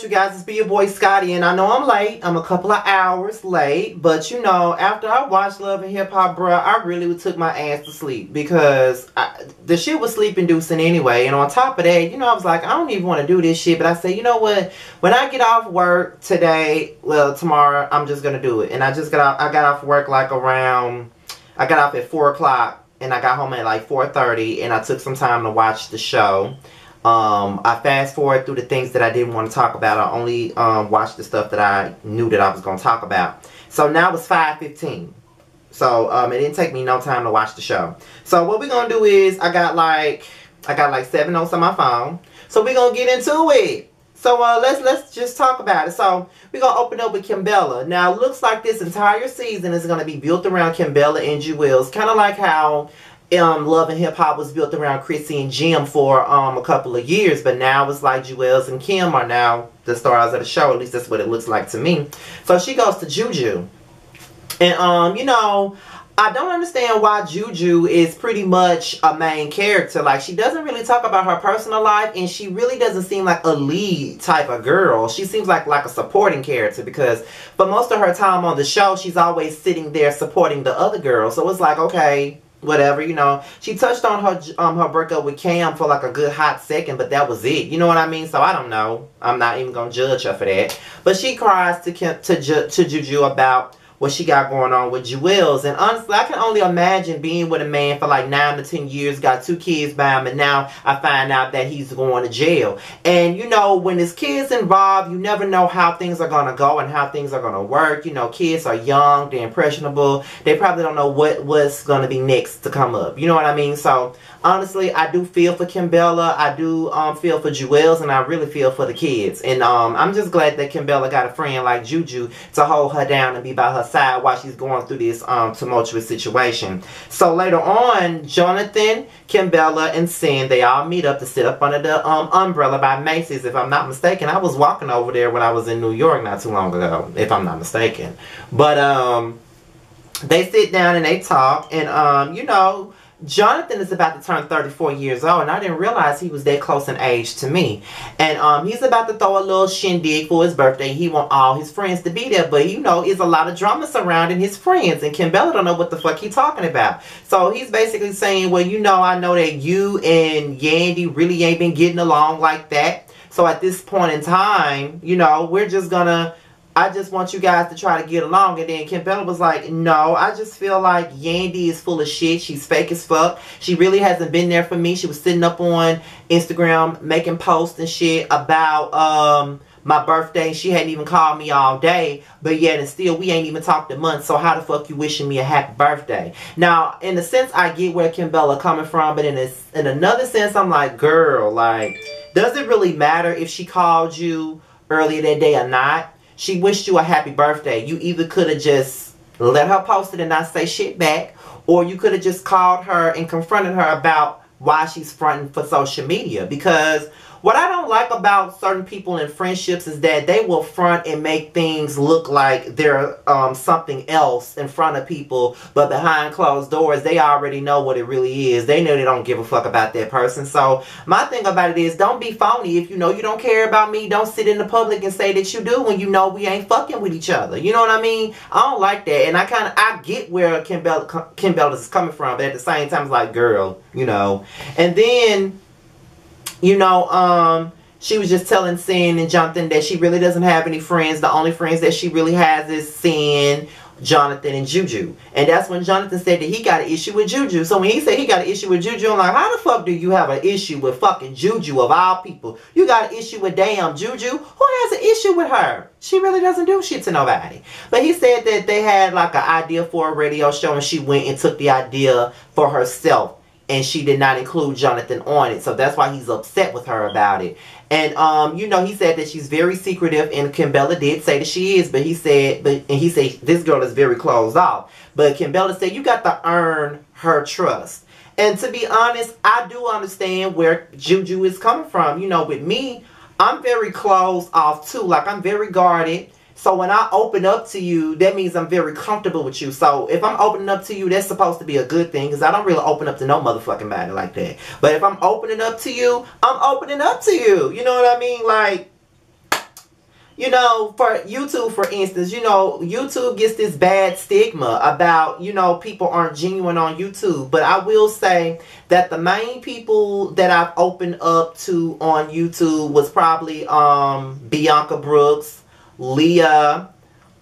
Alright, you guys, it's be your boy Scotty, and I know I'm late. I'm a couple of hours late, but you know, after I watched Love and Hip Hop, bruh, I really took my ass to sleep because the shit was sleep-inducing anyway. And on top of that, you know, I was like, I don't even want to do this shit, but I said, you know what? When I get off work today, well, tomorrow, I'm just gonna do it. And I got off work like around, I got off at 4 o'clock, and I got home at like 4:30, and I took some time to watch the show. I fast forward through the things that I didn't want to talk about. I only watched the stuff that I knew that I was going to talk about. So now it's 5:15. So it didn't take me no time to watch the show. So what we're going to do is I got like 7 notes on my phone. So we're going to get into it. So let's just talk about it. So we're going to open up with Kimbella. Now it looks like this entire season is going to be built around Kimbella and Juju. It's kind of like how Love and Hip Hop was built around Chrissy and Jim for a couple of years, but now it's like Juelz and Kim are now the stars of the show. At least that's what it looks like to me. So she goes to Juju, and you know, I don't understand why Juju is pretty much a main character. Like, she doesn't really talk about her personal life, and she really doesn't seem like a lead type of girl. She seems like a supporting character, because for most of her time on the show, she's always sitting there supporting the other girls. So it's like, okay, whatever, you know. She touched on her breakup with Cam for like a good hot second, but that was it. You know what I mean? So I don't know. I'm not even gonna judge her for that. But she cries to Juju about what she got going on with Juelz. And honestly, I can only imagine being with a man for like 9 to 10 years, got 2 kids by him, and now I find out that he's going to jail. And you know, when there's kids involved, you never know how things are going to go and how things are going to work. You know, kids are young, they're impressionable, they probably don't know what's going to be next to come up. You know what I mean? So honestly, I do feel for Kimbella, I do feel for Juelz, and I really feel for the kids. And I'm just glad that Kimbella got a friend like Juju to hold her down and be by her side while she's going through this tumultuous situation. So later on, Jonathan, Kimbella, and Sin, they all meet up to sit up under the umbrella by Macy's. If I'm not mistaken, I was walking over there when I was in New York not too long ago, if I'm not mistaken. But they sit down and they talk, and you know, Jonathan is about to turn 34 years old, and I didn't realize he was that close in age to me. And he's about to throw a little shindig for his birthday. He want all his friends to be there, but you know, it's a lot of drama surrounding his friends, and Kimbella don't know what the fuck he's talking about. So he's basically saying, well, you know, I know that you and Yandy really ain't been getting along like that. So at this point in time, you know, we're just gonna, I just want you guys to try to get along. And then Kimbella was like, no, I just feel like Yandy is full of shit. She's fake as fuck. She really hasn't been there for me. She was sitting up on Instagram making posts and shit about my birthday. She hadn't even called me all day. But yet and still, we ain't even talked in months. So how the fuck you wishing me a happy birthday? Now, in a sense, I get where Kimbella coming from. But in another sense, I'm like, girl, like, does it really matter if she called you earlier that day or not? She wished you a happy birthday. You either could have just let her post it and not say shit back, or you could have just called her and confronted her about why she's fronting for social media. Because what I don't like about certain people in friendships is that they will front and make things look like they're something else in front of people, but behind closed doors, they already know what it really is. They know they don't give a fuck about that person. So my thing about it is, don't be phony. If you know you don't care about me, don't sit in the public and say that you do when you know we ain't fucking with each other. You know what I mean? I don't like that. And I get where Kimbella is coming from, but at the same time, it's like, girl, you know. And then, you know, she was just telling Sin and Jonathan that she really doesn't have any friends. The only friends that she really has is Sin, Jonathan, and Juju. And that's when Jonathan said that he got an issue with Juju. So when he said he got an issue with Juju, I'm like, how the fuck do you have an issue with fucking Juju of all people? You got an issue with damn Juju? Who has an issue with her? She really doesn't do shit to nobody. But he said that they had like an idea for a radio show, and she went and took the idea for herself. And she did not include Jonathan on it. So that's why he's upset with her about it. And, you know, he said that she's very secretive. And Kimbella did say that she is. But he said, this girl is very closed off. But Kimbella said, you got to earn her trust. And to be honest, I do understand where Juju is coming from. You know, with me, I'm very closed off too. Like, I'm very guarded. So when I open up to you, that means I'm very comfortable with you. So if I'm opening up to you, that's supposed to be a good thing, because I don't really open up to no motherfucking body like that. But if I'm opening up to you, I'm opening up to you. You know what I mean? Like, you know, for YouTube, for instance, you know, YouTube gets this bad stigma about, you know, people aren't genuine on YouTube. But I will say that the main people that I've opened up to on YouTube was probably Bianca Brooks, Leah,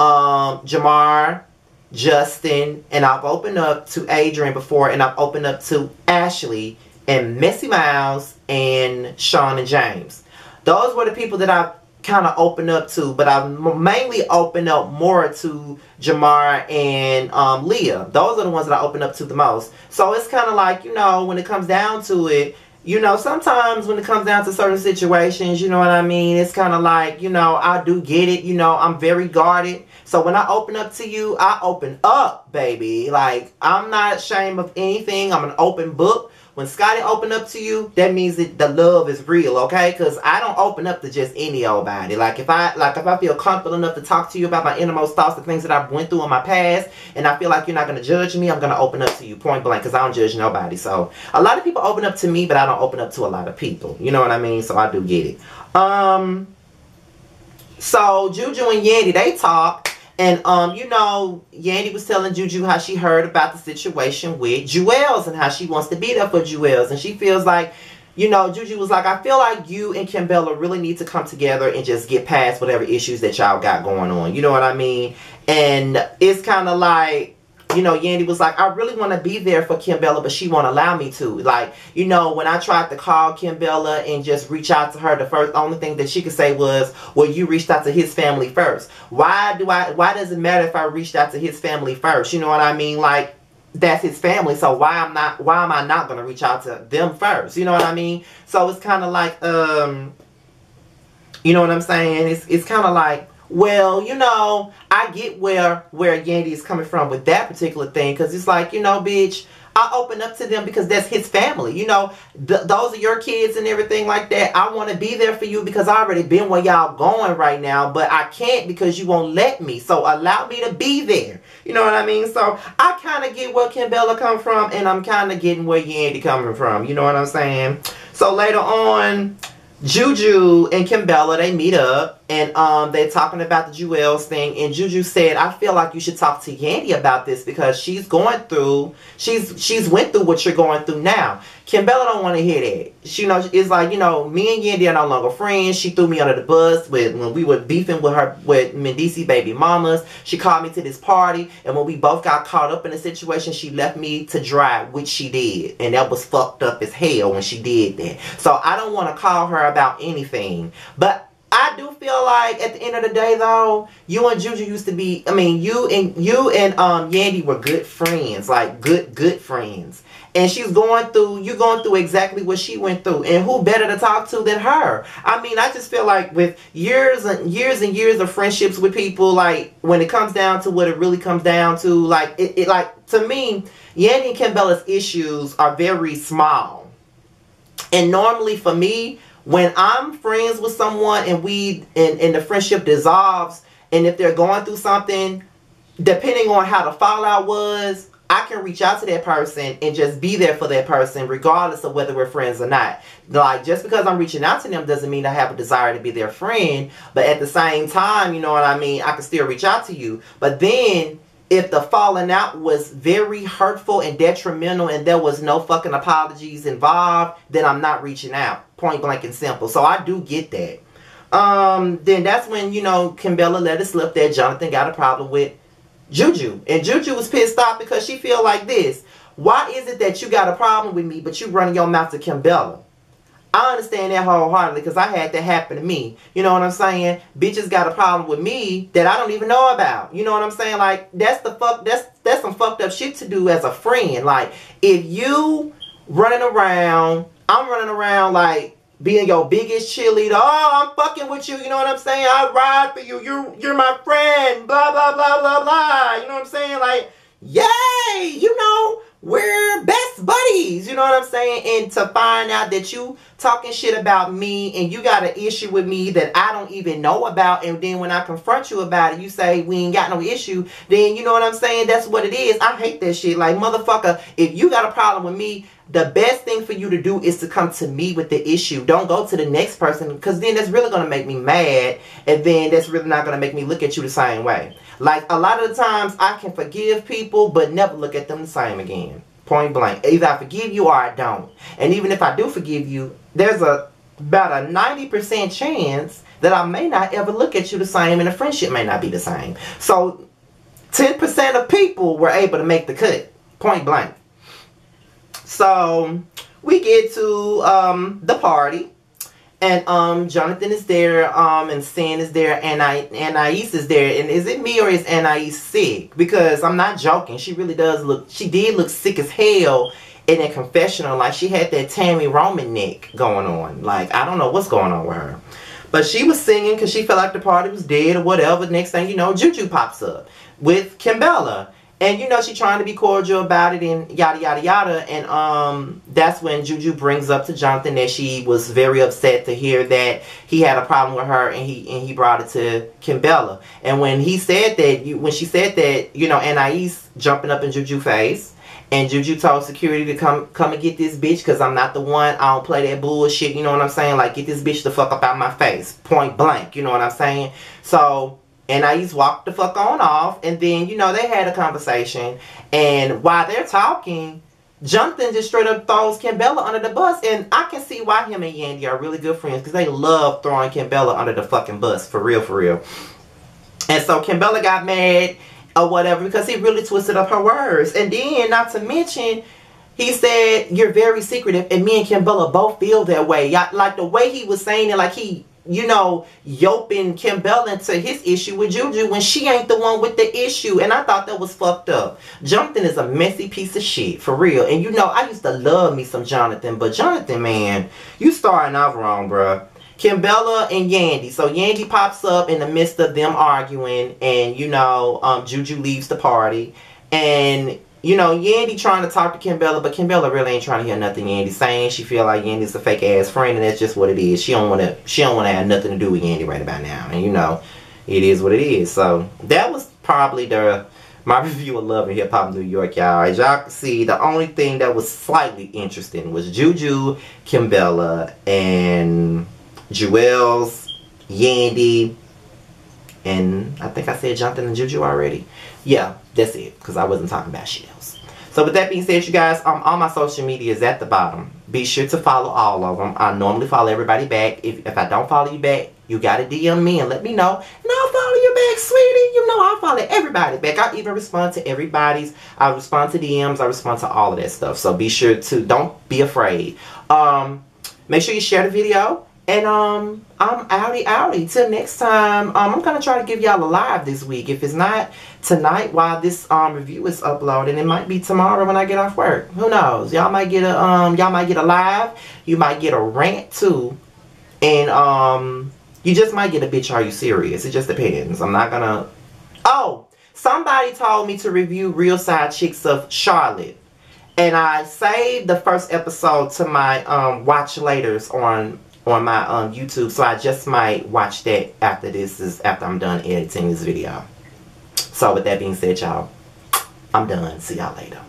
Jamar, Justin, and I've opened up to Adrian before, and I've opened up to Ashley and Messy Mouse and Sean and James. Those were the people that I've kind of opened up to, but I've mainly opened up more to Jamar and Leah. Those are the ones that I open up to the most. So it's kind of like, you know, when it comes down to it, you know, sometimes when it comes down to certain situations, you know what I mean, it's kind of like, you know, I do get it, you know, I'm very guarded. So when I open up to you, I open up, baby. Like, I'm not ashamed of anything. I'm an open book. When Scotty open up to you, that means that the love is real, okay? Because I don't open up to just any old body. Like if I feel comfortable enough to talk to you about my innermost thoughts, the things that I've went through in my past, and I feel like you're not going to judge me, I'm going to open up to you point blank, because I don't judge nobody. So a lot of people open up to me, but I don't open up to a lot of people. You know what I mean? So I do get it. So Juju and Yandy, they talk. And, you know, Yandy was telling Juju how she heard about the situation with Jewels and how she wants to be there for Jewels. And she feels like, you know, Juju was like, I feel like you and Kimbella really need to come together and just get past whatever issues that y'all got going on. You know what I mean? And it's kind of like, you know, Yandy was like, I really want to be there for Kimbella, but she won't allow me to. Like, you know, when I tried to call Kimbella and just reach out to her, the only thing that she could say was, well, you reached out to his family first. Why does it matter if I reached out to his family first? You know what I mean? Like, that's his family, so why am I not going to reach out to them first? You know what I mean? So it's kind of like, you know what I'm saying? It's kind of like, well, you know, I get where Yandy is coming from with that particular thing. Because it's like, you know, bitch, I open up to them because that's his family. You know, those are your kids and everything like that. I want to be there for you because I already been where y'all going right now. But I can't because you won't let me. So allow me to be there. You know what I mean? So I kind of get where Kimbella come from. And I'm kind of getting where Yandy coming from. You know what I'm saying? So later on, Juju and Kimbella, they meet up. And they're talking about the Jewels thing. And Juju said, I feel like you should talk to Yandy about this because she's going through, she's went through what you're going through now. Kimbella don't want to hear that. She, you know, it's like, you know, me and Yandy are no longer friends. She threw me under the bus when we were beefing with her, with Mendici baby mamas. She called me to this party. And when we both got caught up in the situation, she left me to dry, which she did. And that was fucked up as hell when she did that. So I don't want to call her about anything. But I do feel like at the end of the day though, you and Juju used to be, I mean, you and Yandy were good friends, like good friends. And she's going through, you're going through exactly what she went through. And who better to talk to than her? I mean, I just feel like with years and years of friendships with people, like when it comes down to what it really comes down to, like it like to me, Yandy and Kimbella's issues are very small. And normally for me, when I'm friends with someone and and the friendship dissolves, and if they're going through something, depending on how the fallout was, I can reach out to that person and just be there for that person regardless of whether we're friends or not. Like, just because I'm reaching out to them doesn't mean I have a desire to be their friend. But at the same time, you know what I mean, I can still reach out to you. But then, if the falling out was very hurtful and detrimental and there was no fucking apologies involved, then I'm not reaching out. Point blank and simple. So I do get that. Then that's when, you know, Kimbella let it slip that Jonathan got a problem with Juju. And Juju was pissed off because she feel like this. Why is it that you got a problem with me, but you running your mouth to Kimbella? I understand that wholeheartedly because I had that happen to me. You know what I'm saying? Bitches got a problem with me that I don't even know about. You know what I'm saying? Like, that's some fucked up shit to do as a friend. Like, if you running around, I'm running around like being your biggest cheerleader. Oh, I'm fucking with you. You know what I'm saying? I ride for you. You're my friend. Blah, blah, blah, blah, blah. You know what I'm saying? Like, yay! You know, we're best buddies. please, you know what I'm saying? And to find out that you talking shit about me and you got an issue with me that I don't even know about, and then when I confront you about it, you say we ain't got no issue, then you know what I'm saying? That's what it is. I hate that shit. Like, motherfucker, if you got a problem with me, the best thing for you to do is to come to me with the issue. Don't go to the next person, because then that's really going to make me mad, and then that's really not going to make me look at you the same way. Like, a lot of the times, I can forgive people, but never look at them the same again. Point blank. Either I forgive you or I don't. And even if I do forgive you, there's about a 90% chance that I may not ever look at you the same, and the friendship may not be the same. So, 10% of people were able to make the cut. Point blank. So, we get to the party. And Jonathan is there, and Sin is there, and Anais is there. And is it me or is Anais sick? Because I'm not joking. She really does look, she did look sick as hell in that confessional. Like, she had that Tammy Roman neck going on. Like, I don't know what's going on with her. But she was singing because she felt like the party was dead or whatever. Next thing you know, Juju pops up with Kimbella. And, you know, she trying to be cordial about it and yada, yada, yada. And that's when Juju brings up to Jonathan that she was very upset to hear that he had a problem with her, and he brought it to Kimbella. And when he said that, when she said that, you know, Anais jumping up in Juju's face, and Juju told security to come and get this bitch, because I'm not the one. I don't play that bullshit, you know what I'm saying? Like, get this bitch the fuck up out my face. Point blank, you know what I'm saying? So, Anais walked the fuck on off, and then, you know, they had a conversation, and while they're talking, Jonathan just straight up throws Kimbella under the bus, and I can see why him and Yandy are really good friends, because they love throwing Kimbella under the fucking bus, for real, for real. And so Kimbella got mad, or whatever, because he really twisted up her words, and then, not to mention, he said, you're very secretive, and me and Kimbella both feel that way. Like, the way he was saying it, like he, you know, yoping Kimbella into his issue with Juju when she ain't the one with the issue. And I thought that was fucked up. Jonathan is a messy piece of shit, for real. And you know, I used to love me some Jonathan, but Jonathan, man, you starting off wrong, bruh. Kimbella and Yandy. So Yandy pops up in the midst of them arguing, and you know, Juju leaves the party, and you know, Yandy trying to talk to Kimbella, but Kimbella really ain't trying to hear nothing Yandy saying. She feel like Yandy's a fake ass friend, and that's just what it is. She don't want to have nothing to do with Yandy right about now, and you know, it is what it is. So that was probably my review of Love and Hip Hop New York, y'all. As y'all can see, the only thing that was slightly interesting was Juju, Kimbella, and Jewels, Yandy, and I think I said Jonathan and Juju already. Yeah, that's it, because I wasn't talking about shit else. So with that being said, you guys, all my social media is at the bottom. Be sure to follow all of them. I normally follow everybody back. If I don't follow you back, you got to DM me and let me know, and I'll follow you back, sweetie. You know, I'll follow everybody back. I even respond to everybody's. I respond to DMs. I respond to all of that stuff. So be sure to, don't be afraid. Make sure you share the video. And I'm outie. Till next time, I'm going to try to give y'all a live this week. If it's not tonight while this review is uploading, it might be tomorrow when I get off work. Who knows? Y'all might get a live. You might get a rant too. And you just might get a bitch, are you serious? It just depends. I'm not gonna. Oh, somebody told me to review Real Side Chicks of Charlotte. And I saved the first episode to my watch laters on my YouTube, so I just might watch that after I'm done editing this video. So with that being said, y'all, I'm done. See y'all later.